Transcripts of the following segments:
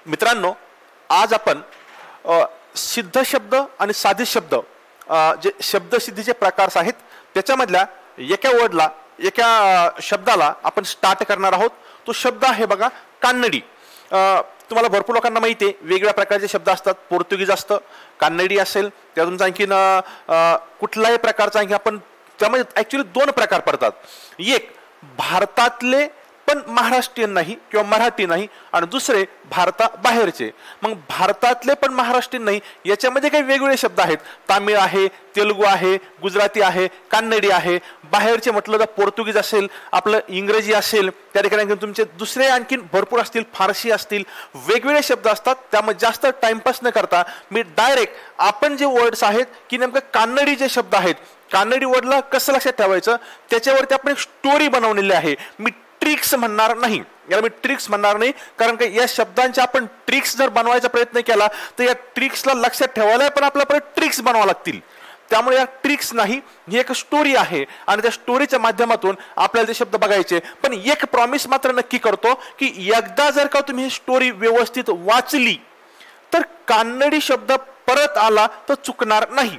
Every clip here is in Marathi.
मित्रांनो, आज आपण सिद्ध शब्द आणि साधित शब्द जे शब्दसिद्धीचे प्रकार आहेत त्याच्यामधल्या एका वर्डला एका शब्दाला आपण स्टार्ट करणार आहोत। तो शब्द आहे बघा कान्नडी। तुम्हाला भरपूर लोकांना माहिती आहे वेगवेगळ्या प्रकारचे शब्द असतात। पोर्तुगीज असतं, कान्नडी असेल, त्यातून आणखीन कुठलाही प्रकारचा आणखी आपण त्यामध्ये ॲक्च्युअली दोन प्रकार पडतात। एक भारतातले पण महाराष्ट्रीयन नाही किंवा मराठी नाही आणि दुसरे भारताबाहेरचे। मग भारतातले पण महाराष्ट्रीयन नाही याच्यामध्ये काही वेगवेगळे शब्द आहेत। तामिळ आहे, तेलुगू आहे, गुजराती आहे, कान्नडी आहे। बाहेरचे म्हटलं तर पोर्तुगीज असेल, आपलं इंग्रजी असेल, त्या ठिकाणी तुमचे दुसरे आणखीन भरपूर असतील, फारसी असतील, वेगवेगळे शब्द असतात। त्यामुळे जास्त टाइमपास न करता मी डायरेक्ट आपण जे वर्ड्स आहेत की नेमकं कान्नडी जे शब्द आहेत, कान्नडी वर्डला कसं लक्षात ठेवायचं त्याच्यावरती आपण एक स्टोरी बनवलेली आहे। मी ट्रिक्स म्हणणार नाही, याला मी ट्रिक्स म्हणणार नाही, कारण की या शब्दांचे आपण ट्रिक्स जर बनवायचा प्रयत्न केला तर या ट्रिक्सला लक्षात ठेवायला पण आपल्याला परत ट्रिक्स बनवावं लागतील। त्यामुळे या ट्रिक्स नाही, ही एक स्टोरी आहे आणि त्या स्टोरीच्या माध्यमातून आपल्याला ते शब्द बघायचे। पण एक प्रॉमिस मात्र नक्की करतो की एकदा जर का तुम्ही ही स्टोरी व्यवस्थित वाचली तर कान्नडी शब्द परत आला तर चुकणार नाही।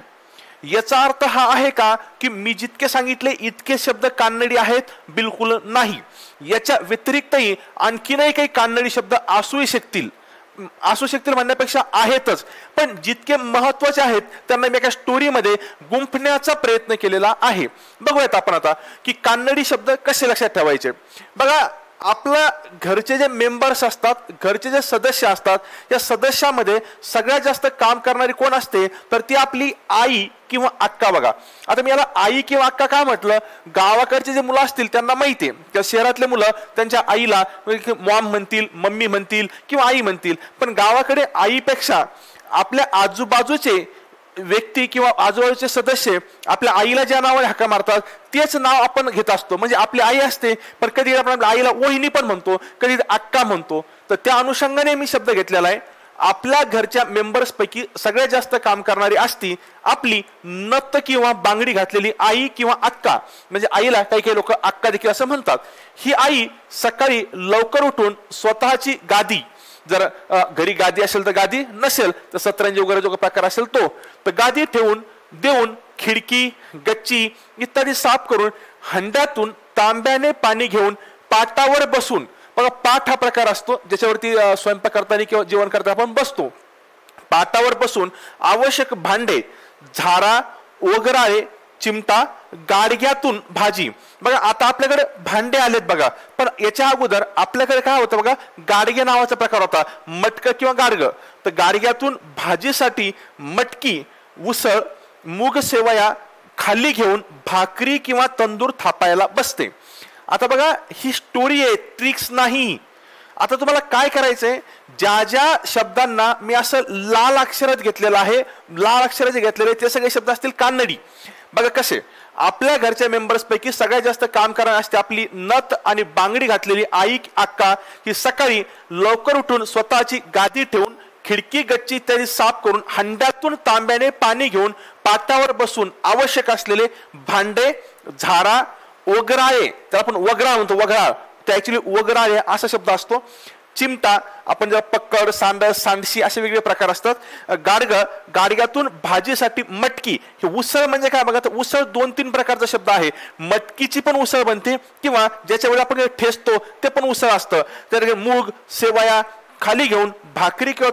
याचा अर्थ हा आहे का की मी जितके सांगितले इतके शब्द कान्नडी आहेत? बिलकुल नाही। याच्या व्यतिरिक्तही आणखीनही काही कान्नडी शब्द असू शकतील म्हणण्यापेक्षा आहेतच, पण जितके महत्त्वाचे आहेत त्यांना मी एका स्टोरीमध्ये गुंफण्याचा प्रयत्न केलेला आहे। बघूयात आपण आता की कान्नडी शब्द कसे लक्षात ठेवायचे। बघा, आपल्या घरचे जे मेंबर्स असतात, घरचे जे सदस्य असतात, या सदस्यामध्ये सगळ्यात जास्त काम करणारी कोण असते तर ती आपली आई किंवा अक्का। बघा, आता मी याला आई किंवा अक्का का म्हटलं, गावाकडचे जे मुलं असतील त्यांना माहिती आहे, त्या शहरातले मुलं त्यांच्या आईला मॉम म्हणतील, मम्मी म्हणतील किंवा आई म्हणतील, पण गावाकडे आईपेक्षा आपल्या आजूबाजूचे व्यक्ती किंवा आजूबाजूचे सदस्य आपल्या आईला ज्या नावाने हाका मारतात तेच नाव आपण घेत असतो। म्हणजे आपली आई असते, पण कधी आपण आपल्या आईला वहिनी पण म्हणतो, कधी अक्का म्हणतो। तर त्या अनुषंगाने मी शब्द घेतलेला आहे। आपल्या घरच्या मेंबर्स पैकी सगळ्यात जास्त काम करणारी असती आपली नथ किंवा बांगडी घातलेली आई किंवा अक्का। म्हणजे आईला काही काही लोक अक्का देखील असं म्हणतात। ही आई सकाळी लवकर उठून स्वतःची गादी, जर घरी गादी असेल तर गादी, नसेल तर सतरंजी वगैरे जो प्रकार असेल तो, तर गादी ठेवून देऊन खिडकी, गच्ची इत्यादी साफ करून हंड्यातून तांब्याने पाणी घेऊन पाटावर बसून, बघा पाठ हा प्रकार असतो ज्याच्यावरती स्वयंपाक करताना किंवा जेवण करताना आपण बसतो, पाटावर बसून आवश्यक भांडे, झारा, वगराळे, चिमटा, गाडग्यातून भाजी। बघा, आता आपल्याकडे भांडे आलेत बघा, पण याच्या अगोदर आपल्याकडे काय होतं बघा, गाडगे नावाचा प्रकार होता, मटक किंवा गाडग। तर गाडग्यातून भाजीसाठी मटकी, उसळ, मूग सेवया खाली घेऊन भाकरी किंवा तंदूर थापायला बसते। आता बघा, ही स्टोरी आहे, ट्रिक्स नाही। आता तुम्हाला काय करायचंय, ज्या ज्या शब्दांना मी असं लाल अक्षरात घेतलेलं आहे, लाल अक्षराचे घेतलेले ते सगळे शब्द असतील कान्नडी। बघा कसे, आपल्या घरच्या मेंबर्स पैकी सगळ्यात जास्त काम करणारी असते आपली नथ आणि बांगडी घातलेली आई अक्का। ही सकाळी लवकर उठून स्वतःची गादी ठेवून खिडकी, गच्ची इत्यादी साफ करून हंड्यातून तांब्याने पाणी घेऊन पाटावर बसून आवश्यक असलेले भांडे, झारा, वगराळे, त्याला आपण वगरा म्हणतो, वगराळ, ते ऍक्च्युअली वगराळे असा शब्द असतो, चिमटा, आपण जर पक्कड, सांडस, सांडशी असे वेगवेगळे प्रकार असतात, गाडग, गाडग्यातून भाजीसाठी मटकी। हे उसळ म्हणजे काय बघा, तर उसळ 2-3 प्रकारचा शब्द आहे। मटकीची पण उसळ बनते किंवा ज्याच्या वेळी आपण ठेचतो ते पण उसळ असतं। तर मूग सेवया खाली घेऊन भाकरी किंवा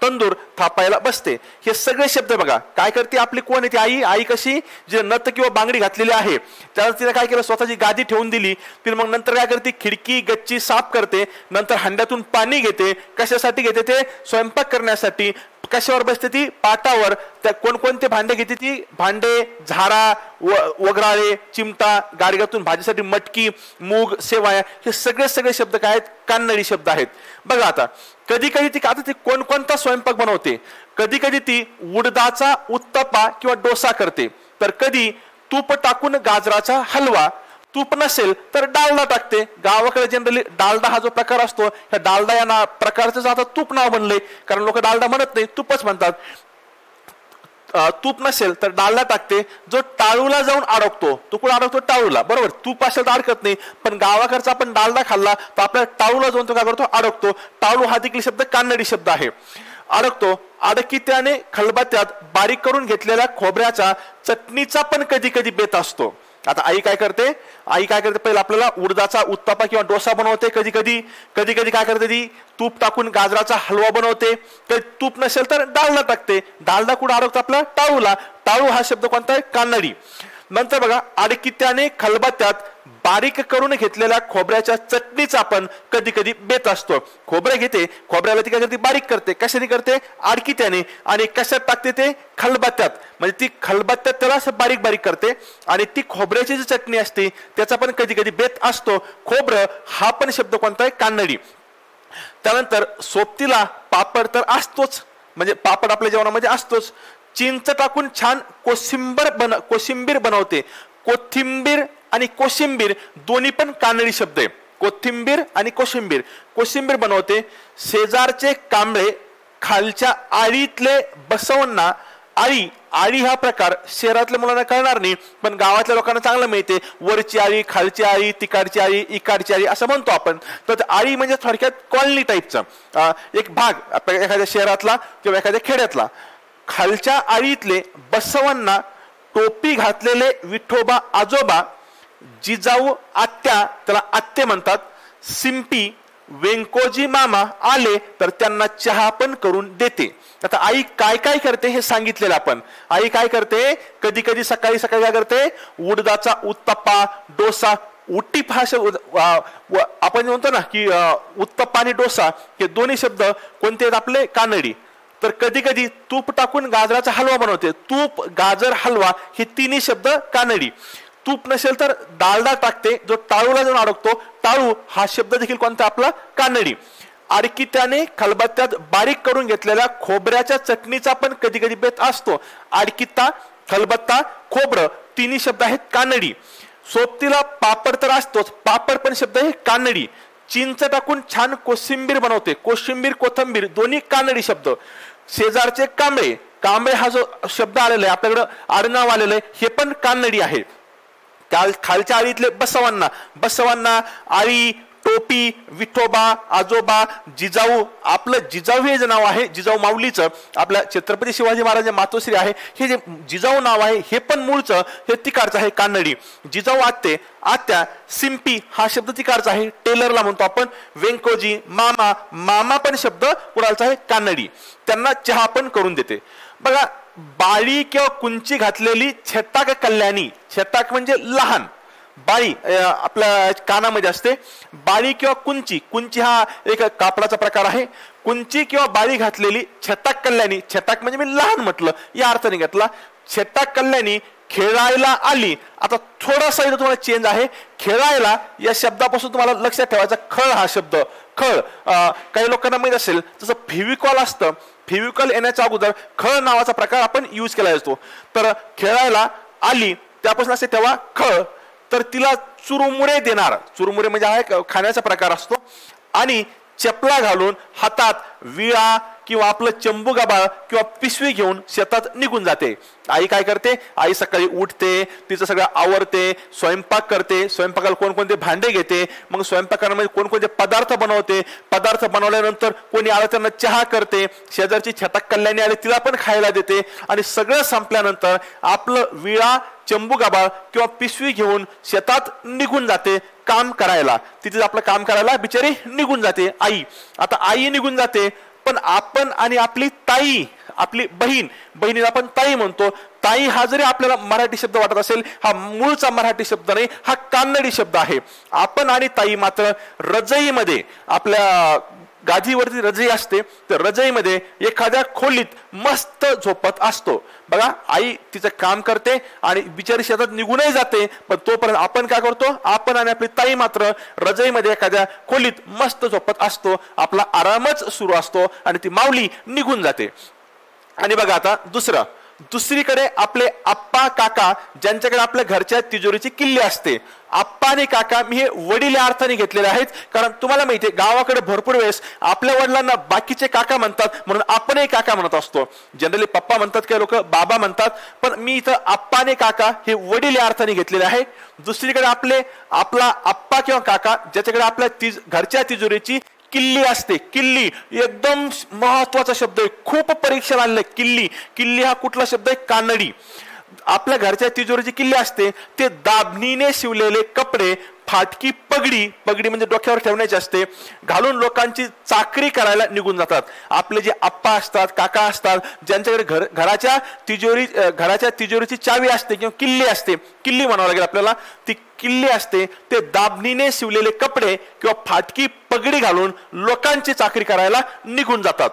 तंदूर थापायला बसते। हे सगळे शब्द बघा, काय करते आपली कोण आहे ती आई। आई कशी, जे नथ किंवा बांगडी घातलेली आहे त्याला तिने काय केलं, स्वतःची गादी ठेवून दिली, तिने मग नंतर काय करते, खिडकी, गच्ची साफ करते, नंतर हंड्यातून पाणी घेते। कशासाठी घेते, ते स्वयंपाक करण्यासाठी। कशावर बसते ती, पाटावर। त्या कोणकोणते भांडे घेते ती, भांडे, झारा, वगराळे, चिमटा, गाडग्यातून भाजीसाठी मटकी, मूग सेवया, हे सगळे शब्द काय आहेत, कान्नडी शब्द आहेत। बघा, आता कधी कधी ती आता ती कोणकोणता स्वयंपाक बनवते, कधी कधी ती उडदाचा उत्तप्पा किंवा डोसा करते, तर कधी तूप टाकून गाजराचा हलवा, तूप नसेल तर डालडा टाकते। गावाकडे जनरली डालडा हा जो प्रकार असतो, ह्या डालडा या प्रकारचं आता तूप नाव बनलंय, कारण लोक डालडा म्हणत नाही, तूपच म्हणतात। तूप नसेल तर डालडा टाकते, जो टाळूला जाऊन अडकतो तो कुठे अडकतो? टाळूला, बरोबर. तूप असेल तर अडकत नाही, पण गावाकडचा आपण डालडा खाल्ला तर आपल्या टाळूला जाऊन तो काय करतो? अडकतो. टाळू हा देखील शब्द कानडी शब्द आहे. अडकतो. अडकित्याने खलबत्त्यात बारीक करून घेतलेल्या खोबऱ्याच्या चटणीचा पण कधी कधी बेत असतो. आता आई काय करते? पहिला आपल्याला उडदाचा उत्तप्पा किंवा डोसा बनवते. कधी कधी काय करते? ती तूप टाकून गाजराचा हलवा बनवते. तर तूप नसेल तर डालडा टाकते. डालडा कुठे अडकतो? आपल्या टाळूला. टाळू हा शब्द कोणता आहे? कानडी. नंतर बघा, अडकित्याने खलबत्त्यात बारीक करून घेतलेल्या खोबऱ्याच्या चटणीचा पण कधी कधी बेत असतो. खोबरं घेते, खोबऱ्याला ती काय करते? बारीक करते. कशाने करते? अडकित्याने. आणि कशात टाकते? ते खलबत्त्यात. म्हणजे ती खलबत्त्यात त्याला असं बारीक बारीक करते आणि ती खोबऱ्याची जी चटणी असते त्याचा पण कधी कधी बेत असतो. खोबरं हा पण शब्द कोणता आहे? कानडी. त्यानंतर सोबतीला पापड तर असतोच, म्हणजे पापड आपल्या जेवणामध्ये असतोच. चिंच टाकून छान कोशिंबीर बनवते. कोथिंबीर आणि कोशिंबीर दोन्ही पण कानडी शब्द आहे. कोथिंबीर आणि कोशिंबीर बनवते. शेजारचे कांबळे खालच्या आळीतले बसवण्णा. आळी हा प्रकार शहरातल्या मुलांना कळणार नाही, पण गावातल्या लोकांना चांगलं माहितीये. वरची आळी, खालची आळी, तिकडची आळी, इकडची आळी असं म्हणतो आपण. तर आळी म्हणजे थोडक्यात कॉलनी टाईपचा एक भाग एखाद्या शहरातला किंवा एखाद्या खेड्यातला. खालच्या आळीतले बसवण्णा, टोपी घातलेले विठोबा आजोबा, जिजाऊ आत्या, त्याला आत्ते म्हणतात, सिंपी, वेंकोजी मामा आले तर त्यांना चहा पण करून देते. आता आई काय काय करते हे सांगितलेलं आपण. आई काय करते? कधी कधी सकाळी काय करते? उडदाचा उत्तप्पा, डोसा. उट्टीप हा आपण म्हणतो ना की उत्तप्पा आणि डोसा हे दोन्ही शब्द कोणते आहेत? आपले कानडी. तर कधी कधी तूप टाकून गाजराचा हलवा बनवते. तूप, गाजर, हलवा हे तिन्ही शब्द कानडी. तूप नसेल तर डालडा टाकते, जो टाळूला जाऊन अडकतो. टाळू हा शब्द देखील कोणता? आपला कानडी. अडकित्याने खलबत्त्यात बारीक करून घेतलेल्या खोबऱ्याच्या चटणीचा पण कधी कधी बेत असतो. अडकित्ता, खलबत्ता, खोबरं तिन्ही शब्द आहेत कानडी. सोबतीला पापड तर असतोच, पापड पण शब्द आहे कानडी. चिंच टाकून छान कोशिंबीर बनवते. कोथिंबीर दोन्ही कानडी शब्द. शेजारचे कांबळे हा जो शब्द आलेला आहे आपल्याकडं, आडनाव आलेलं आहे, हे पण कानडी आहे. खालच्या आळीतले बसवांना, आळी, टोपी, विठोबा, आजोबा, जिजाऊ. आपलं जिजाऊ हे जे नाव आहे, जिजाऊ माऊलीचं, आपल्या छत्रपती शिवाजी महाराज मातोश्री आहे, हे जे जिजाऊ नाव आहे हे पण मूळचं हे तिकडचं आहे कानडी. जिजाऊ आत्या, सिंपी हा शब्द तिकडचा आहे, टेलरला म्हणतो आपण. वेंकोजी, मामा पण शब्द कुणाचा आहे? कानडी. त्यांना चहा पण करून देते. बघा, बाळी किंवा कुंची घातलेली छटाक कल्याणी. छटाक म्हणजे लहान. बाळी आपल्या कानामध्ये असते. बाळी किंवा कुंची हा एक कापडाचा प्रकार आहे. कुंची किंवा बाळी घातलेली छटाक कल्याणी. छटाक म्हणजे मी लहान म्हटलं, या अर्थाने घेतला. छटाक कल्याणी खेळायला आली. आता थोडासा इथं तुम्हाला चेंज आहे. खेळायला या शब्दापासून तुम्हाला लक्षात ठेवायचा खळ हा शब्द. खळ काही लोकांना माहित असेल, जसं फेविकॉल असतं, फेविकॉल येण्याच्या अगोदर खळ नावाचा प्रकार आपण यूज केला जातो. तर खेळायला आली त्यापासून असे तेव्हा खळ. तर तिला चुरमुरे देणार. चुरमुरे म्हणजे हा खाण्याचा प्रकार असतो. आणि चपला घालून हातात विळा किंवा आपलं चंबू गबाळ किंवा पिशवी घेऊन शेतात निघून जाते. आई काय करते? आई सकाळी उठते, तिचं सगळं आवरते, स्वयंपाक करते. स्वयंपाकाला कोणकोणते भांडे घेते, मग स्वयंपाकामध्ये कोणकोणते पदार्थ बनवते. पदार्थ बनवल्यानंतर कोणी आलं त्यांना चहा करते. शेजारची छटाक कल्याणी आली तिला पण खायला देते. आणि सगळं संपल्यानंतर आपलं विळा, चंबू गबाळ किंवा पिशवी घेऊन शेतात निघून जाते काम करायला. तिथे आपलं काम करायला बिचारी निघून जाते आई. आता आई निघून जाते, पण आपण आणि आपली ताई, आपली बहिणीला आपण ताई म्हणतो. ताई हा जरी आपल्याला मराठी शब्द वाटत असेल, हा मूळचा मराठी शब्द नाही, हा कानडी शब्द आहे. आपण आणि ताई मात्र रजईमध्ये, आपल्या गादीवरती रजई असते, तर रजईमध्ये एखाद्या खोलीत मस्त झोपत असतो. बघा, आई तिचं काम करते आणि बिचारी शेतात निघूनही जाते, पण तोपर्यंत आपण काय करतो? आपण आणि आपली ताई मात्र रजईमध्ये एखाद्या खोलीत मस्त झोपत असतो. आपला आरामच सुरू असतो आणि ती माऊली निघून जाते. आणि बघा आता दुसरं, दुसरीकडे आपले आप्पा काका ज्यांच्याकडे आपल्या घरच्या तिजोरीची किल्ली असते. आप्पा आणि काका मी हे वडील या अर्थाने घेतलेले आहेत, कारण तुम्हाला माहितीये गावाकडे भरपूर वेळेस आपल्या वडिलांना बाकीचे काका म्हणतात म्हणून आपणही काका म्हणत असतो. जनरली पप्पा म्हणतात, काही लोक बाबा म्हणतात, पण मी इथं आप्पा आणि काका हे वडील या अर्थाने घेतलेले आहे. दुसरीकडे आपला आप्पा किंवा काका ज्याच्याकडे आपल्या घरच्या तिजोरीची किल्ली असते. किल्ली एकदम महत्वाचा शब्द आहे, खूप परीक्षा आलेला आहे. किल्ली हा कुठला शब्द आहे? कानडी. आपल्या घरच्या तिजोरीची किल्ली असते, ते दाबणीने शिवलेले कपडे, फाटकी पगडी म्हणजे डोक्यावर ठेवण्याची असते, घालून लोकांची चाकरी करायला निघून जातात. आपले जे आप्पा असतात, काका असतात, ज्यांच्याकडे घराच्या तिजोरीची चावी असते किंवा किल्ली असते, किल्ली म्हणावं लागेल आपल्याला, ती किल्ली असते, ते दाबणीने शिवलेले कपडे किंवा फाटकी पगडी घालून लोकांची चाकरी करायला निघून जातात.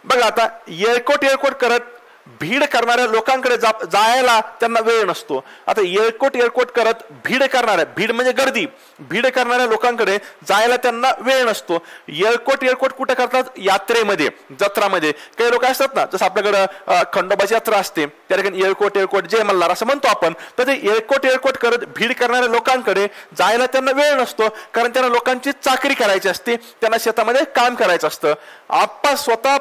बघा आता येळकोट करत भीड करणाऱ्या लोकांकडे जायला त्यांना वेळ नसतो. आता येळकोट करत भीड म्हणजे गर्दी, भीड करणाऱ्या लोकांकडे जायला त्यांना वेळ नसतो. येळकोट कुठे करतात? यात्रेमध्ये, जत्रामध्ये. काही लोक असतात ना, जसं आपल्याकडं खंडोबाची यात्रा असते, त्या ठिकाणी येळकोट जय मल्हार असं म्हणतो आपण. तर ते येळकोट करत भीड करणाऱ्या लोकांकडे जायला त्यांना वेळ नसतो, कारण त्यांना लोकांची चाकरी करायची असते, त्यांना शेतामध्ये काम करायचं असतं. आप्पा स्वतः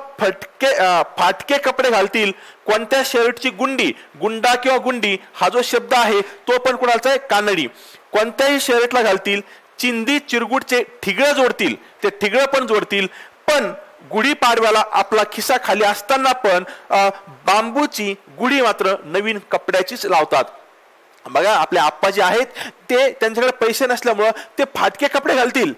फाटके कपडे घालतील. कोणत्या शर्टची गुंडा किंवा गुंडी हा जो शब्द आहे तो पण कुणाचा आहे? कानडी. कोणत्याही शर्टला घालतील. चिंदी चिरगुटचे ठिगळं जोडतील, ते ठिगळं पण जोडतील. पण गुढी पाडव्याला आपला खिसा खाली असताना पण बांबूची गुढी मात्र नवीन कपड्याचीच लावतात. बघा आपले आप्पा जे आहेत ते त्यांच्याकडे पैसे नसल्यामुळं ते फाटके कपडे घालतील,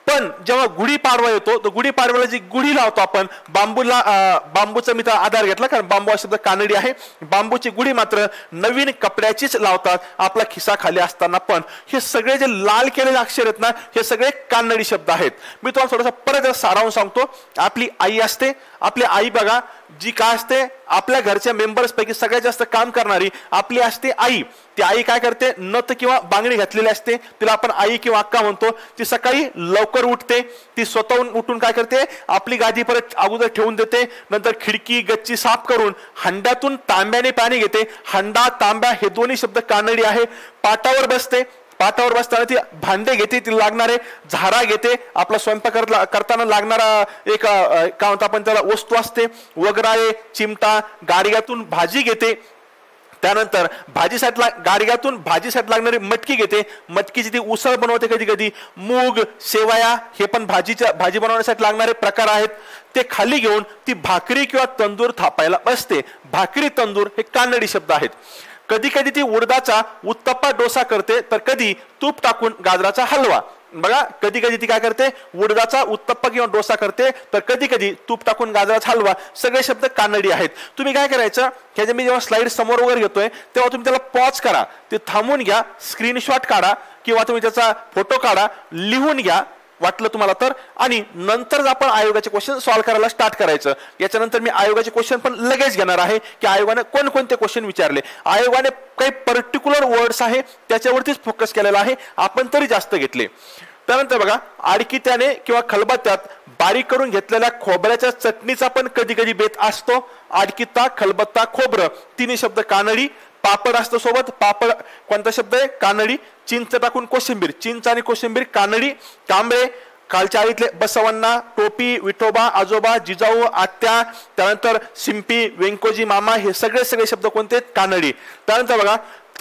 पण जेव्हा गुढी पाडवा येतो तर गुढी पाडव्याला जी गुढी लावतो आपण बांबूचा मी तर आधार घेतला, कारण बांबू हा शब्द कानडी आहे. बांबूची गुढी मात्र नवीन कपड्याचीच लावतात आपला खिसा खाली असताना पण. हे सगळे जे लाल केलेले अक्षर आहेत ना, हे सगळे कानडी शब्द आहेत. मी तुम्हाला थोडासा परत सारांश सांगतो. आपली आई असते, आपली आई बघा जी काय असते, आपल्या घरच्या मेंबर्स पैकी सगळ्यात जास्त काम करणारी आपली असते आई. ती आई काय करते? नथ किंवा बांगडी घातलेली असते, तिला आपण आई किंवा अक्का म्हणतो. ती सकाळी लवकर उठते, ती स्वतःहून उठून काय करते? आपली गादी परत अगोदर ठेवून देते, नंतर खिडकी गच्ची साफ करून हंड्यातून तांब्याने पाणी घेते. हंडा तांब्या हे दोन्ही शब्द कानडी आहे. पाटावर बसताना ती भांडे घेते, ती लागणारे झारा घेते, आपला स्वयंपाक करताना लागणारा एक काय म्हणतो आपण त्याला वस्तू असते, वगराळे, चिमटा, गाडग्यातून भाजी घेते. त्यानंतर गाडग्यातून भाजीसाठी लागणारी मटकी घेते, मटकीची ती उसळ बनवते. कधी कधी मूग, शेवया हे पण भाजी बनवण्यासाठी लागणारे प्रकार आहेत. ते खाली घेऊन ती भाकरी किंवा तंदूर थापायला बसते. भाकरी तंदूर हे कानडी शब्द आहेत. कधी कधी ती उडदाचा उत्तप्पा डोसा करते, तर कधी तूप टाकून गाजराचा हलवा. बघा कधी कधी ती काय करते? उडदाचा उत्तप्पा किंवा डोसा करते, तर कधी कधी तूप टाकून गाजराचा हलवा. सगळे शब्द कानडी आहेत. तुम्ही काय करायचं? ह्याचे मी जेव्हा स्लाइड समोर वगैरे घेतोय तेव्हा तुम्ही त्याला पॉज करा, ते थांबून घ्या, स्क्रीनशॉट काढा किंवा तुम्ही त्याचा फोटो काढा, लिहून घ्या वाटलं तुम्हाला तर, आणि नंतर आपण आयोगाचे क्वेश्चन सॉल्व्ह करायला स्टार्ट करायचं. याच्यानंतर मी आयोगाचे क्वेश्चन पण लगेच घेणार आहे की आयोगाने कोणकोणते क्वेश्चन विचारले. आयोगाने काही पर्टिक्युलर वर्ड्स आहे त्याच्यावरतीच फोकस केलेला आहे, आपण तरी जास्त घेतले. त्यानंतर बघा आडकित्याने किंवा खलबत्त्यात बारीक करून घेतलेल्या खोबऱ्याच्या चटणीचा पण कधी कधी बेत असतो. आडकित्ता, खलबत्ता, खोबरं तिन्ही शब्द कानडी. पापड असतो सोबत, पापड कोणता शब्द आहे? कानडी. चिंच टाकून कोशिंबीर, चिंच आणि कोशिंबीर कानडी. कांबळे, कालच्या आळीतले बसवण्णा, टोपी, विठोबा, आजोबा, जिजाऊ, आत्या, त्यानंतर शिंपी, व्यंकोजी मामा हे सगळे शब्द कोणते? कानडी. त्यानंतर बघा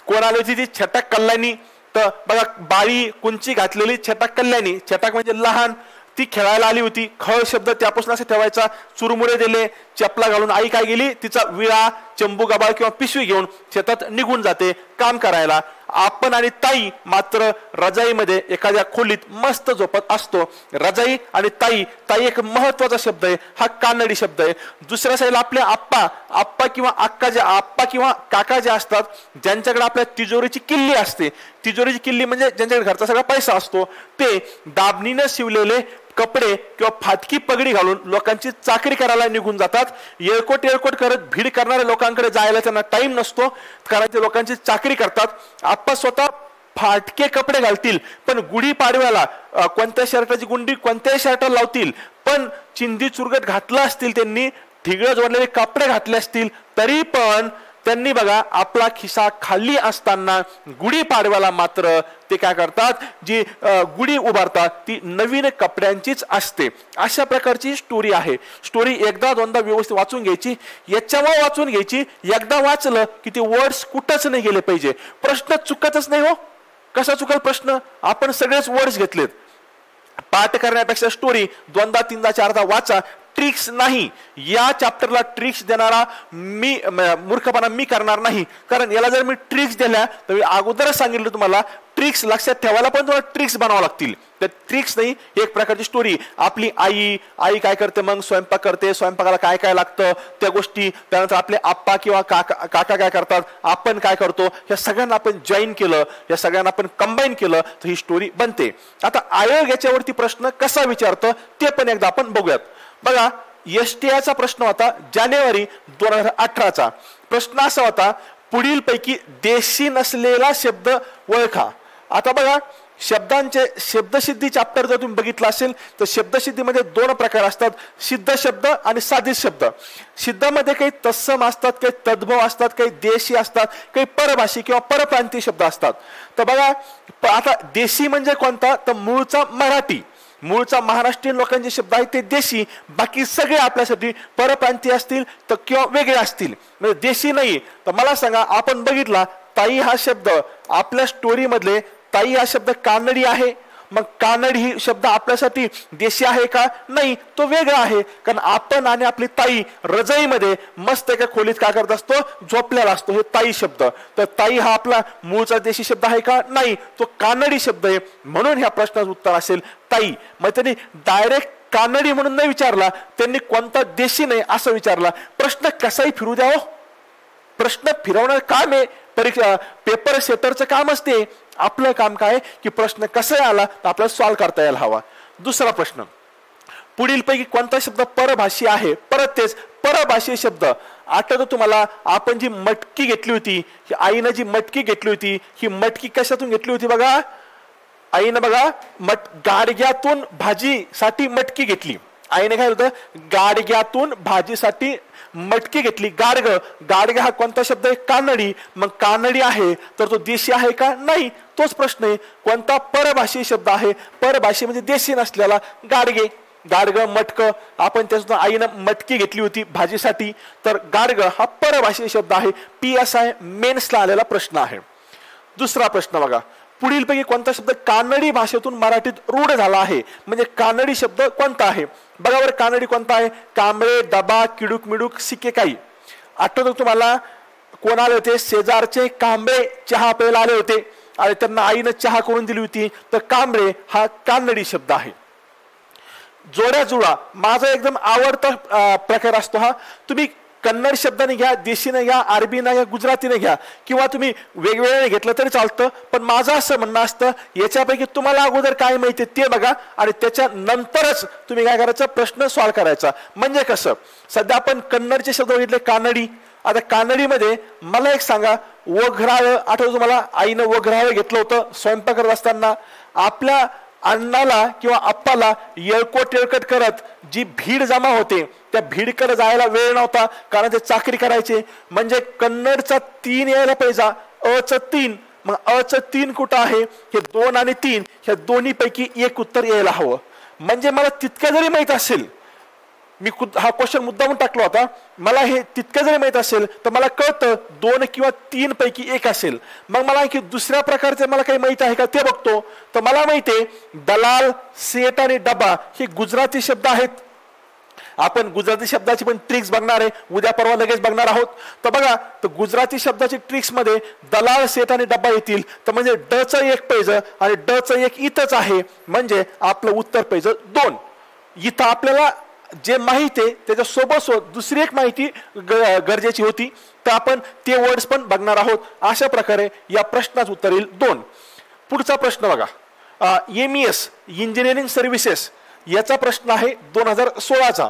कोण आली होती ती? छटाक कल्याणी. तर बघा बाळी कुंची घातलेली छटाक कल्याणी. छटाक म्हणजे लहान, ती खेळायला आली होती. खळ शब्द त्यापासून असं ठेवायचा. चुरमुरे दिले, चपला घालून आई काय गेली? तिचा विळा, चंबू, गबाळ किंवा पिशवी घेऊन शेतात निघून जाते काम करायला. आपण आणि ताई मात्र रजाईमध्ये एखाद्या खोलीत मस्त झोपत असतो. रजाई आणि ताई एक महत्वाचा शब्द आहे, हा कानडी शब्द आहे. दुसऱ्या साईडला आपले आप्पा किंवा आप्पा किंवा काका जे असतात, ज्यांच्याकडे आपल्या तिजोरीची किल्ली असते. तिजोरीची किल्ली म्हणजे ज्यांच्याकडे घरचा सगळा पैसा असतो, ते दाबणीनं शिवलेले कपडे किंवा फाटकी पगडी घालून लोकांची चाकरी करायला निघून जातात. येळकोट करत भीड करणाऱ्या लोकांकडे जायला त्यांना टाइम नसतो, कारण ते लोकांची चाकरी करतात. आप्पा स्वतः फाटके कपडे घालतील, पण गुढी पाडव्याला कोणत्या शर्टाची गुंडी कोणत्याही शर्टाला लावतील. पण चिंदी चुरगट घातलं असतील, त्यांनी ठिगळं जोडलेले कपडे घातले असतील, तरी पण त्यांनी बघा आपला खिसा खाली असताना गुढीपाडव्याला मात्र ते काय करतात, जी गुढी उभारतात ती नवीन कपड्यांचीच असते. अशा प्रकारची स्टोरी आहे. स्टोरी एकदा दोनदा व्यवस्थित वाचून घ्यायची, याच्यावर वाचून घ्यायची. एकदा वाचलं की ते वर्ड्स कुठंच नाही गेले पाहिजे. प्रश्न चुकतच नाही हो. कसा चुकल प्रश्न? आपण सगळेच वर्ड्स घेतलेत. पाठ करण्यापेक्षा स्टोरी दोनदा तीनदा चारदा वाचा. ट्रिक्स नाही, या चॅप्टरला ट्रिक्स देणारा मी मूर्खपणा मी करणार नाही. कारण याला जर मी ट्रिक्स दिल्या तर मी अगोदरच सांगितलं तुम्हाला ट्रिक्स लक्षात ठेवायला पण तुम्हाला ट्रिक्स बनावं लागतील. तर ट्रिक्स नाही, एक प्रकारची स्टोरी. आपली आई काय करते, मग स्वयंपाक करते, स्वयंपाकाला काय काय लागतं त्या गोष्टी, त्यानंतर आपले आप्पा किंवा काका काय करतात, आपण काय करतो, या सगळ्यांना आपण जॉईन केलं, या सगळ्यांना आपण कंबाईन केलं तर ही स्टोरी बनते. आता आयोग याच्यावरती प्रश्न कसा विचारतं ते पण एकदा आपण बघूयात. बघा, एसटीआयचा प्रश्न होता जानेवारी 2018चा. प्रश्न असा होता, पुढीलपैकी देशी नसलेला शब्द ओळखा. आता बघा, शब्दांचे शब्दसिद्धी चॅप्टर जर तुम्ही बघितलं असेल तर शब्दसिद्धीमध्ये दोन प्रकार असतात, सिद्ध शब्द आणि साधित शब्द. सिद्धामध्ये काही तत्सम असतात, काही तद्भव असतात, काही देशी असतात, काही परभाषी किंवा परप्रांतीय शब्द असतात. तर बघा, आता देशी म्हणजे कोणता, तर मूळचा मराठी, मूळचा महाराष्ट्रीयन लोकांचे शब्द आहेत ते देशी. बाकी सगळे आपल्यासाठी परप्रांतीय असतील तर किंवा वेगळे असतील, म्हणजे देशी नाही. तर मला सांगा, आपण बघितला ताई हा शब्द आपल्या स्टोरी मधले, ताई हा शब्द कानडी आहे. मग कानडी ही शब्द आपल्यासाठी देशी आहे का? नाही, तो वेगळा आहे. कारण आपण आणि आपली ताई रजईमध्ये मस्त एका खोलीत काय करत असतो, झोपलेला असतो. हे ताई शब्द. तर ताई हा आपला मूळचा देशी शब्द आहे का? नाही, तो कानडी शब्द आहे. म्हणून ह्या प्रश्नाचं उत्तर असेल ताई. मग त्यांनी डायरेक्ट कानडी म्हणून नाही विचारला, त्यांनी कोणता देशी नाही असं विचारला. प्रश्न कसाही फिरू द्यावं, प्रश्न फिरवणं काम आहे परीक्षा पेपर सेटरचं काम असते. आपलं काम काय की प्रश्न कसा आला तर आपल्याला सॉल्व्ह करता यायला हवा. दुसरा प्रश्न, पुढीलपैकी कोणता शब्द परभाषी आहे? परत तेच परभाषी शब्द. आठवतं तुम्हाला, आपण जी मटकी घेतली होती, आईनं जी मटकी घेतली होती, ही मटकी कशातून घेतली होती? बघा, आईनं बघा गाडग्यातून भाजीसाठी मटकी घेतली. आईने काय होतं, गाडग्यातून भाजीसाठी मटकी घेतली. गाडग हा कोणता शब्द आहे? कानडी. मग कानडी आहे तर तो देशी आहे का? नाही. तोच प्रश्न आहे, कोणता परभाषी शब्द आहे? परभाषी म्हणजे देशी नसलेला गाडगे. गाडग मटक, आपण त्याच्यातून आईनं मटकी घेतली होती भाजीसाठी, तर गाडग हा परभाषी शब्द आहे. PSI मेन्सला आलेला प्रश्न आहे. दुसरा प्रश्न बघा, पुढीलपैकी कोणता शब्द कानडी भाषेतून मराठीत रूढ झाला आहे? म्हणजे कानडी शब्द कोणता आहे? बघा बरं, कानडी कोणता आहे? कांबळे, डबा, किडूक मिडूक, सिके काही. आठवतं तुम्हाला, कोण आले होते? शेजारचे कांबळे चहा प्यायला आले होते आणि त्यांना आईनं चहा करून दिली होती. तर कांबळे हा कानडी शब्द आहे. जोड्या जुळा माझा एकदम आवडता प्रकार असतो हा. तुम्ही कन्नड शब्दाने घ्या, देशीने घ्या, अरबीने घ्या, गुजरातीने घ्या, किंवा तुम्ही वेगवेगळे घेतलं तरी चालतं. पण माझं असं म्हणणं असतं, याच्यापैकी तुम्हाला अगोदर काय माहिती ते बघा आणि त्याच्यानंतरच तुम्ही काय करायचं, प्रश्न सॉल्व्ह करायचा. म्हणजे कसं, सध्या आपण कन्नडचे शब्द बघितले, कानडी. आता कानडीमध्ये मला एक सांगा, वघराळ. आठवतं तुम्हाला, आईनं वघराळ घेतलं होतं स्वयंपाक करत असताना. आपल्या अण्णाला किंवा आप्पाला येळकोट करत जी भीड जमा होते, त्या भीडकडे जायला वेळ नव्हता, कारण ते चाकरी करायचे. म्हणजे कन्नडचा 3 यायला पाहिजे, अचं 3. मग अचं 3 कुठं आहे? हे 2 आणि 3 ह्या दोन्ही पैकी एक उत्तर यायला हवं. म्हणजे मला तितकं जरी माहित असेल, मी हा क्वेश्चन मुद्दामून टाकला होता, मला हे तितकं जरी माहित असेल तर मला कळतं 2 किंवा 3 पैकी एक असेल. मग मला आणखी दुसऱ्या प्रकारचे मला काही माहित आहे का ते बघतो. तर मला माहिती आहे, दलाल, सेट आणि डबा हे गुजराती शब्द आहेत. आपण गुजराती शब्दाची पण ट्रिक्स बघणार आहे, उद्या परवा लगेच बघणार आहोत. तर बघा, तर गुजराती शब्दाची ट्रिक्स मध्ये दलाल, सेट आणि डब्बा येतील. तर म्हणजे डचं एक पाहिजे आणि डचं एक इथंच आहे, म्हणजे आपलं उत्तर पाहिजे 2. इथं आपल्याला जे माहिती आहे त्याच्या सोबत दुसरी एक माहिती गरजेची होती, तर आपण ते वर्ड्स पण बघणार आहोत. अशा प्रकारे या प्रश्नाचं उत्तर येईल 2. पुढचा प्रश्न बघा, MES इंजिनिअरिंग सर्व्हिसेस याचा प्रश्न आहे 2016चा.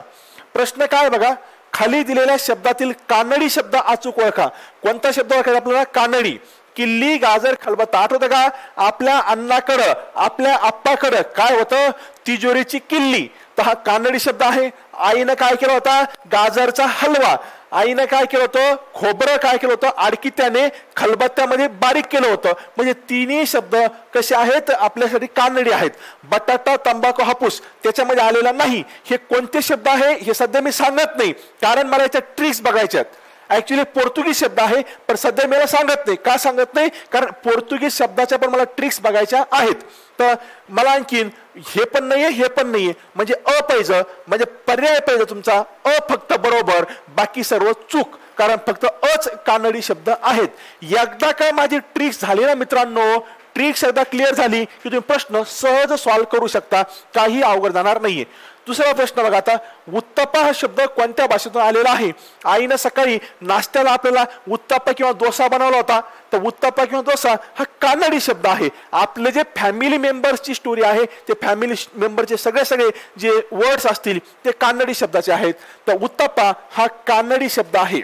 प्रश्न काय बघा, खाली दिलेल्या शब्दातील कानडी शब्द अचूक ओळखा. कोणता शब्द ओळखायचा आपल्याला? कानडी. किल्ली, गाजर, खलबत्ता. आठवतं का, आपल्या अण्णाकडं, आपल्या आप्पाकडं काय होतं? तिजोरीची किल्ली. तर हा कानडी शब्द आहे. आईनं काय केला होता? गाजरचा हलवा. आईने काय केलं होतं, खोबरं काय केलं होतं, आडकित्याने खलबत्त्यामध्ये बारीक केलं होतं. म्हणजे तिन्ही शब्द कसे आहेत, आपल्यासाठी कानडी आहेत. बटाटा, तंबाखू, हापूस त्याच्यामध्ये आलेला नाही. हे कोणते शब्द आहे हे सध्या मी सांगत नाही, कारण मला याच्या ट्रिक्स बघायच्या आहेत. ऍक्च्युली पोर्तुगीज शब्द आहे, पण सध्या मला सांगत नाही. का सांगत नाही, कारण पोर्तुगीज शब्दाच्या पण मला ट्रिक्स बघायच्या आहेत. तर मला आणखीन हे पण नाहीये, हे पण नाहीये, म्हणजे अ पाहिजे, म्हणजे पर्याय पाहिजे तुमचा अ फक्त बरोबर, बाकी सर्व चूक, कारण फक्त अच कानडी शब्द आहेत. एकदा काय माझी ट्रिक्स झाली ना मित्रांनो, ट्रिक्स एकदा क्लिअर झाली की तुम्ही प्रश्न सहज सॉल्व्ह करू शकता, काही अवघड जाणार नाहीये. दुसरा प्रश्न बघा आता, उत्तप्पा हा शब्द कोणत्या भाषेतून आलेला आहे? आईनं सकाळी नाश्त्याला आपल्याला उत्तप्पा किंवा डोसा बनवला होता. तर उत्तप्पा किंवा डोसा हा कानडी शब्द आहे. आपले जे फॅमिली मेंबर्सची स्टोरी आहे, ते फॅमिली मेंबरचे सगळे जे वर्ड्स असतील ते कानडी शब्दाचे आहेत. तर उत्तप्पा हा कानडी शब्द आहे.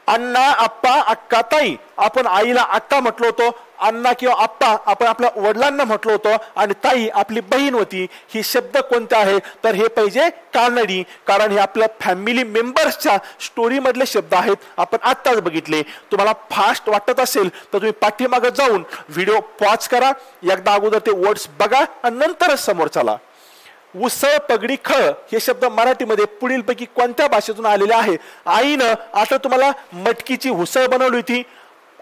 अण्णा, आप्पा, अक्का, ताई, आपण आईला अक्का म्हटलो होतो, अण्णा किंवा आप्पा आपण आपल्या वडिलांना म्हटलो होतो, आणि ताई आपली बहीण होती. ही शब्द कोणते आहे, तर हे पाहिजे कानडी, कारण हे आपल्या फॅमिली मेंबर्सच्या स्टोरी मधले शब्द आहेत. आपण आत्ताच बघितले. तुम्हाला फास्ट वाटत असेल तर तुम्ही पाठीमागे जाऊन व्हिडिओ पॉज करा, एकदा अगोदर ते वर्ड्स बघा आणि नंतरच समोर चला. उसळ, पगडी, खळ हे शब्द मराठीमध्ये पुढीलपैकी कोणत्या भाषेतून आलेले आहे? आईनं आता तुम्हाला मटकीची उसळ बनवली होती.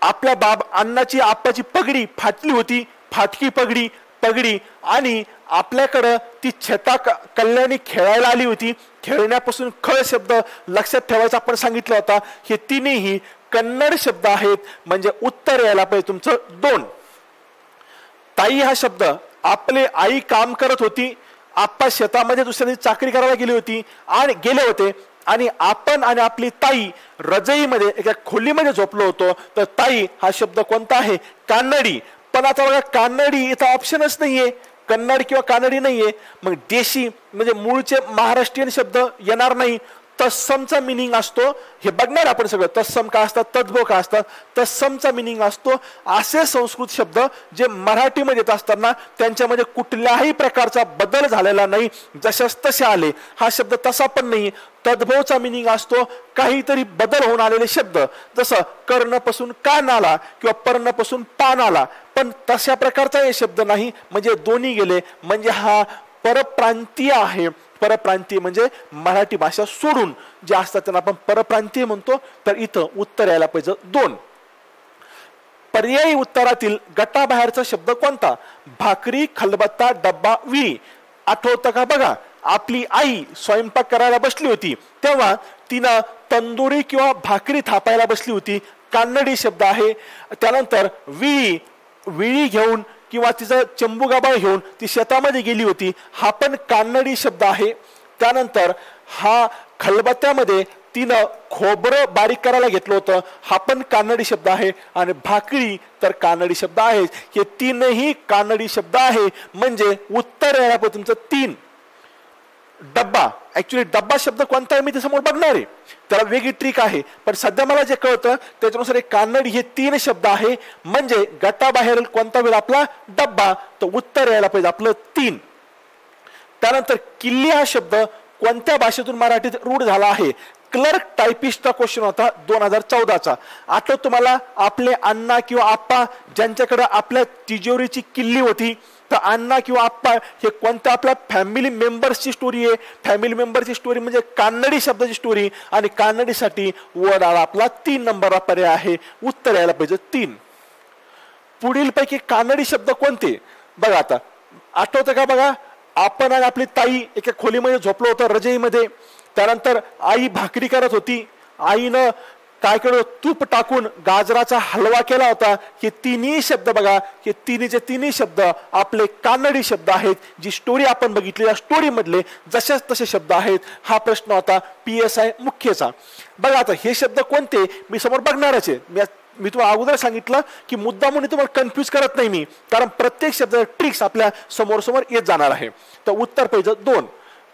आपल्या अण्णाची, आप्पाची पगडी फाटली होती, फाटकी पगडी, आणि आपल्याकडं ती छटा कल्याणी खेळायला आली होती. खेळण्यापासून खळ शब्द लक्षात ठेवायचा आपण सांगितलं होता. हे तिन्ही कन्नड शब्द आहेत, म्हणजे उत्तर यायला पाहिजे तुमचं 2. ताई हा शब्द, आपले आई काम करत होती, आप्पा शेतामध्ये दुसऱ्या चाकरी करायला गेले होते, आणि आपण आणि आपली ताई रजईमध्ये एका खोलीमध्ये झोपलो होतो. तर ताई हा शब्द कोणता आहे? कानडी. पण आता बघा, कानडी इथं ऑप्शनच नाहीये, कन्नड किंवा कानडी नाहीये. मग देशी म्हणजे मूळचे महाराष्ट्रीयन शब्द येणार नाही. तत्समचा मिनिंग असतो, हे बघणार आपण सगळं. तत्सम काय असतात, तद्भव काय असतात, तत्समचा मिनिंग असतो. असे संस्कृत शब्द जे मराठीमध्ये येत असताना त्यांच्यामध्ये कुठल्याही प्रकारचा बदल झालेला नाही, जशाच तसे आले. हा शब्द तसा पण नाही, तद्भवचा मिनिंग असतो. काहीतरी बदल होऊन आलेले शब्द, जसं कर्णपासून कान आला किंवा पर्णपासून पान आला, पण तशा प्रकारचा हे शब्द नाही. म्हणजे दोन्ही गेले, म्हणजे हा परप्रांतीय आहे. परप्रांतीय म्हणजे मराठी भाषा सोडून जे असतात त्यांना आपण परप्रांतीय म्हणतो. तर इथं उत्तर यायला पाहिजे 2. पर्यायी उत्तरातील गटाबाहेरचा शब्द कोणता? भाकरी, खलबत्ता, डब्बा, विळी. आठवतं का? बघा, आपली आई स्वयंपाक करायला बसली होती तेव्हा तिनं तंदुरी किंवा भाकरी थापायला बसली होती, कानडी शब्द आहे. त्यानंतर विळी घेऊन किंवा तिचा चंबू गाबाळ घेऊन ती शेतामध्ये गेली होती, हा पण कानडी शब्द आहे. त्यानंतर हा खलबत्त्यामध्ये तिनं खोबरं बारीक करायला घेतलं होतं, हा पण कानडी शब्द आहे. आणि भाकरी तर कानडी शब्द आहे. हे तीनही कानडी शब्द आहे, म्हणजे उत्तर यायला पाहिजे तुमचं 3. डब्बा, ऍक्च्युली डब्बा शब्द कोणता आहे मी ते समोर बघणार आहे, त्याला वेगळी ट्रिक आहे. पण सध्या मला जे कळतं त्याच्यानुसार कानडी हे 3 शब्द आहे, म्हणजे गटाबाहेर कोणता वेळ आपला डब्बा, तर उत्तर यायला पाहिजे आपलं 3. त्यानंतर किल्ली हा शब्द कोणत्या भाषेतून मराठीत रूढ झाला आहे? क्लर्क टायपिस्टचा क्वेश्चन होता 2014चा. आठवत तुम्हाला, आपले अण्णा किंवा आप्पा ज्यांच्याकडे आपल्या तिजोरीची किल्ली होती, तर अण्णा किंवा आप्पा हे कोणत्या आपल्या फॅमिली मेंबर्सची स्टोरी आहे. फॅमिली मेंबरची स्टोरी म्हणजे कानडी शब्दाची स्टोरी, आणि कानडीसाठी वर्ड आला आपला 3 नंबरला पर्याय आहे. उत्तर यायला पाहिजे 3. पुढील पैकी कानडी शब्द कोणते? बघा आता, आठवतं का? बघा, आपण आणि आपली ताई एका खोलीमध्ये झोपलो होतो, रजईमध्ये. त्यानंतर आई भाकरी करत होती, आईनं काय केलं, तूप टाकून गाजराचा हलवा केला होता. हे तिन्ही शब्द बघा, हे तिन्ही शब्द आपले कानडी शब्द आहेत. जी स्टोरी आपण बघितली या स्टोरी मधले जसेच तसे शब्द आहेत. हा प्रश्न होता PSI मुख्यचा. बघा आता, हे शब्द कोणते मी समोर बघणारच आहे. मी तुम्हाला अगोदर सांगितलं की मुद्दा म्हणून तुम्हाला कन्फ्यूज करत नाही मी, कारण प्रत्येक शब्दाचा ट्रिक्स आपल्या समोर येत जाणार आहे. तर उत्तर पाहिजे 2.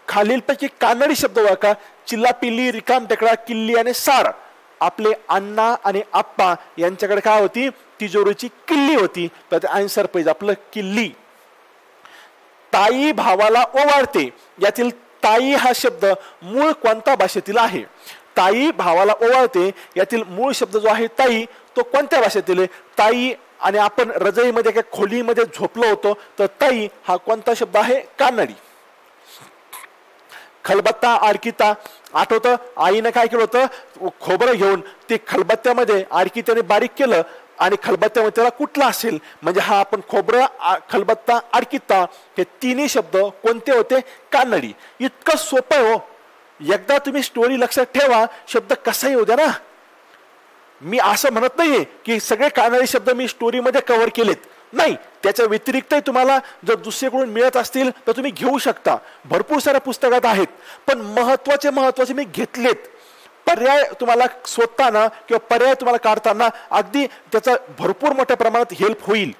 खालीलपैकी कानडी शब्द ओळखा. चिल्लापिल्ली, रिकाम टेकडा, किल्ली आणि सार. आपले अण्णा आणि आप्पा यांच्याकडे काय होती? तिजोरीची किल्ली होती. तर ते आन्सर पाहिजे आपलं किल्ली. ताई भावाला ओवाळते, यातील ताई हा शब्द मूळ कोणत्या भाषेतील आहे? ताई भावाला ओवाळते यातील मूळ शब्द जो आहे ताई तो कोणत्या भाषेतील आहे? ताई आणि आपण रजईमध्ये काय खोलीमध्ये झोपलो होतो तर ताई हा कोणता शब्द आहे? कानडी. खलबत्ता आडकिता आठवतं आईनं काय केलं होतं? खोबरं घेऊन ते खलबत्त्यामध्ये आडकित्याने बारीक केलं आणि खलबत्त्यामध्ये त्याला कुठला असेल म्हणजे हा आपण खोबरं खलबत्ता आडकिता हे तिन्ही शब्द कोणते होते? कानडी. इतकं सोपं हो. एकदा तुम्ही स्टोरी लक्षात ठेवा, शब्द कसाही होऊ द्या ना. मी असं म्हणत नाहीये की सगळे कानडी शब्द मी स्टोरीमध्ये कव्हर केलेत, नाही. त्याच्या व्यतिरिक्तही तुम्हाला जर दुसरीकडून मिळत असतील तर तुम्ही घेऊ शकता. भरपूर साऱ्या पुस्तकात आहेत, पण महत्वाचे मी घेतलेत. पर्याय तुम्हाला शोधताना किंवा पर्याय तुम्हाला काढताना अगदी त्याचा भरपूर मोठ्या प्रमाणात हेल्प होईल.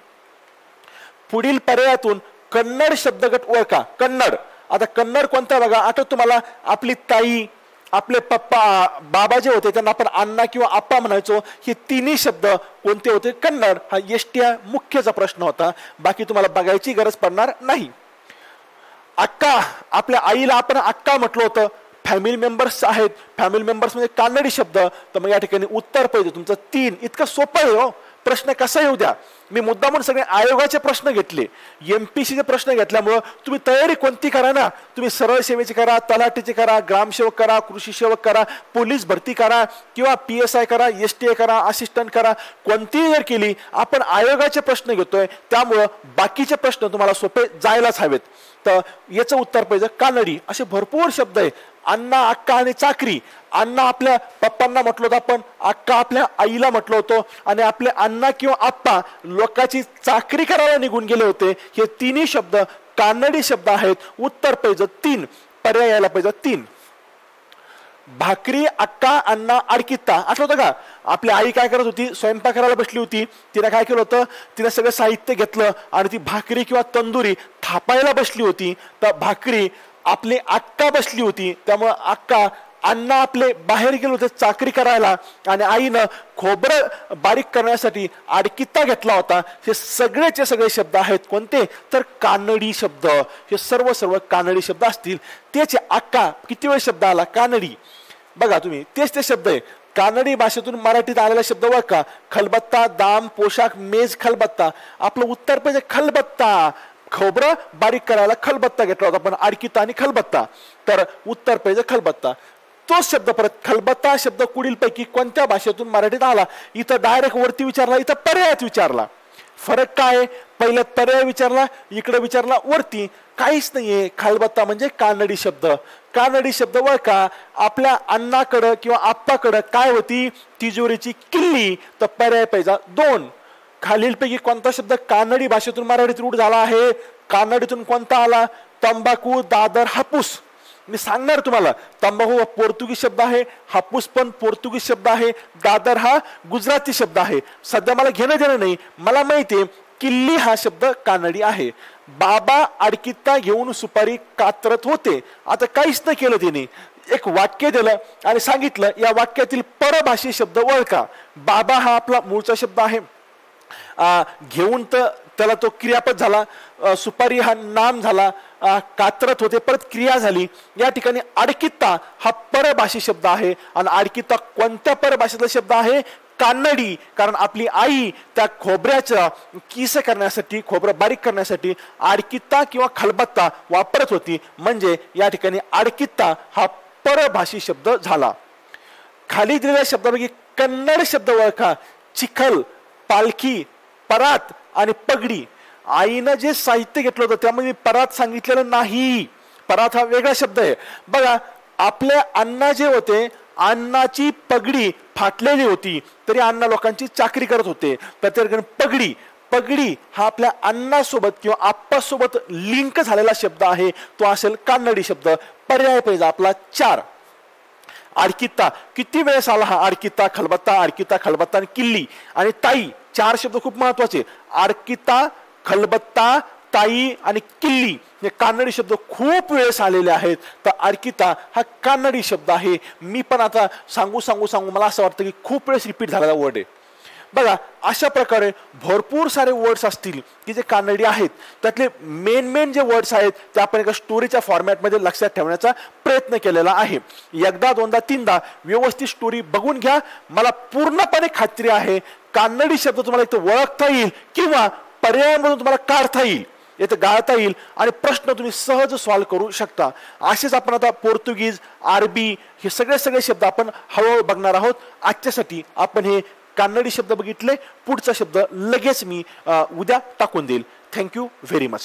पुढील पर्यायातून कन्नड शब्दगट ओळखा. कन्नड. आता कन्नड कोणता बघा. आठवत तुम्हाला आपली ताई, आपले पप्पा, बाबा जे होते त्यांना आपण अण्णा किंवा आप्पा म्हणायचो. हे तिन्ही शब्द कोणते होते? कन्नड. हा एसटीया मुख्यचा प्रश्न होता, बाकी तुम्हाला बघायची गरज पडणार नाही. अक्का, आपल्या आईला आपण अक्का म्हटलं होतं. फॅमिली मेंबर्स आहेत, फॅमिली मेंबर्स म्हणजे कानडी शब्द. तर मग या ठिकाणी उत्तर पाहिजे तुमचं 3. इतकं सोपं आहे हो. प्रश्न कसा येऊ द्या. मी मुद्दा म्हणून सगळे आयोगाचे प्रश्न घेतले, एमपीसीचे प्रश्न घेतल्यामुळं तुम्ही तयारी कोणती करा ना. तुम्ही सरळ सेवेची करा, तलाठीची करा, ग्रामसेवक करा, कृषी सेवक करा, पोलीस भरती करा किंवा PSI करा, STA करा, असिस्टंट करा, कोणतीही जर केली आपण आयोगाचे प्रश्न घेतोय त्यामुळं बाकीचे प्रश्न तुम्हाला सोपे जायलाच हवेत. तर याचं उत्तर पाहिजे कानडी. असे भरपूर शब्द आहे. अण्णा, अक्का आणि चाकरी. अण्णा आपल्या पप्पांना म्हटलं होतं आपण, अक्का आपल्या आईला म्हटलं होतं आणि आपले अण्णा किंवा आप्पा लोकांची चाकरी करायला निघून गेले होते. हे तिन्ही शब्द कानडी शब्द आहेत. उत्तर पाहिजे 3. पर्याय यायला पाहिजे 3. भाकरी, अक्का, अण्णा, आडकिता. आठवतं का? आपली आई काय करत होती? स्वयंपाक करायला बसली होती. तिने काय केलं होतं? तिने सगळं साहित्य घेतलं आणि ती भाकरी किंवा तंदुरी थापायला बसली होती. तर भाकरी आपली अक्का बसली होती, त्यामुळे अक्का. अण्णा आपले बाहेर गेले होते चाकरी करायला आणि आईनं खोबरं बारीक करण्यासाठी आडकिता घेतला होता. हे सगळेचे सगळे शब्द आहेत कोणते? तर कानडी शब्द. हे सर्व कानडी शब्द असतील. तेच अक्का किती वेळ शब्द आला? कानडी. बघा तुम्ही तेच ते शब्द आहे. कानडी भाषेतून मराठीत आलेला शब्द बघा. खलबत्ता, दाम, पोशाख, मेज, खलबत्ता. आपलं उत्तर पाहिजे खलबत्ता. खोबरं बारीक करायला खलबत्ता घेतला होता, पण आडकिता आणि खलबत्ता. तर उत्तर पाहिजे खलबत्ता. तोच शब्द परत खलबत्ता शब्द पुढील पैकी कोणत्या भाषेतून मराठीत आला? इथं डायरेक्ट वरती विचारला, इथं पर्यायात विचारला. फरक काय? पहिलं पर्याय विचारला, इकडे विचारला वरती. काहीच नाहीये. खलबत्ता म्हणजे कानडी शब्द. कानडी शब्द ओळखा. आपल्या अण्णाकडं किंवा आप्पाकडं काय होती? तिजोरीची किल्ली. तर पर्याय पाहिजे 2. खालीलपैकी कोणता शब्द कानडी भाषेतून मराठीत रूढ झाला आहे? कानडीतून कोणता आला? तंबाखू, दादर, हापूस. मी सांगणार तुम्हाला. तंबाखू हा पोर्तुगीज शब्द आहे, हापूस पण पोर्तुगीज शब्द आहे, दादर हा गुजराती शब्द आहे. सध्या मला घेणं देणं नाही. मला माहिती आहे किल्ली हा शब्द कानडी आहे. बाबा आडकिता घेऊन सुपारी कातरत होते. आता काहीच नाही केलं तिने. एक वाक्य दिलं आणि सांगितलं या वाक्यातील परभाषी शब्द ओळखा. बाबा हा आपला मूळचा शब्द आहे. घेऊन तर त्याला तो क्रियापद झाला. सुपारी हा नाम झाला. कातरत होते परत क्रिया झाली. या ठिकाणी आडकिता हा परभाषी शब्द आहे. आणि आडकिता कोणत्या परभाषेतला शब्द आहे? कानडी. कारण आपली आई त्या खोबऱ्याचा किस करण्यासाठी, खोबरं बारीक करण्यासाठी आडकिता किंवा खलबत्ता वापरत होती. म्हणजे या ठिकाणी आडकिता हा परभाषी शब्द झाला. खाली दिलेल्या शब्दापैकी कन्नड शब्द ओळखा. चिखल, पालखी, परात आणि पगडी. आईनं जे साहित्य घेतलं होतं त्यामध्ये परात सांगितलेलं नाही. परात हा वेगळा शब्द आहे. बघा आपले अण्णा जे होते, अण्णाची पगडी फाटलेली होती तरी अण्णा लोकांची चाकरी करत होते. तर त्या पगडी, पगडी हा आपल्या अण्णासोबत किंवा आप्पासोबत लिंक झालेला शब्द आहे. तो असेल कानडी शब्द. पर्याय पाहिजे आपला 4. आडकिता किती वेळेस आला हा? आडकिता, खलबत्ता, आडकिता, खलबत्ता आणि किल्ली आणि ताई. 4 शब्द खूप महत्वाचे. आडकिता, खलबत्ता, ताई आणि किल्ली हे कानडी शब्द खूप वेळेस आलेले आहेत. तर आडकिता हा कानडी शब्द आहे. मी पण आता सांगू मला असं वाटतं की खूप वेळेस रिपीट झालेला वर्ड आहे. बघा अशा प्रकारे भरपूर सारे वर्ड्स असतील की जे कानडी आहेत, त्यातले मेन जे वर्ड्स आहेत ते आपण एका स्टोरीच्या फॉर्मॅटमध्ये लक्षात ठेवण्याचा प्रयत्न केलेला आहे. एकदा दोनदा तीनदा व्यवस्थित स्टोरी बघून घ्या. मला पूर्णपणे खात्री आहे कानडी शब्द तुम्हाला इथं ओळखता येईल किंवा पर्यायामधून तुम्हाला काढता येईल, येथे गाळता येईल आणि प्रश्न तुम्ही सहज सॉल्व्ह करू शकता. असेच आपण आता पोर्तुगीज, अरबी हे सगळे शब्द आपण हळूहळू बघणार आहोत. आजच्यासाठी आपण हे कानडी शब्द बघितले. पुढचा शब्द लगेच मी उद्या टाकून देईल. Thank you very much.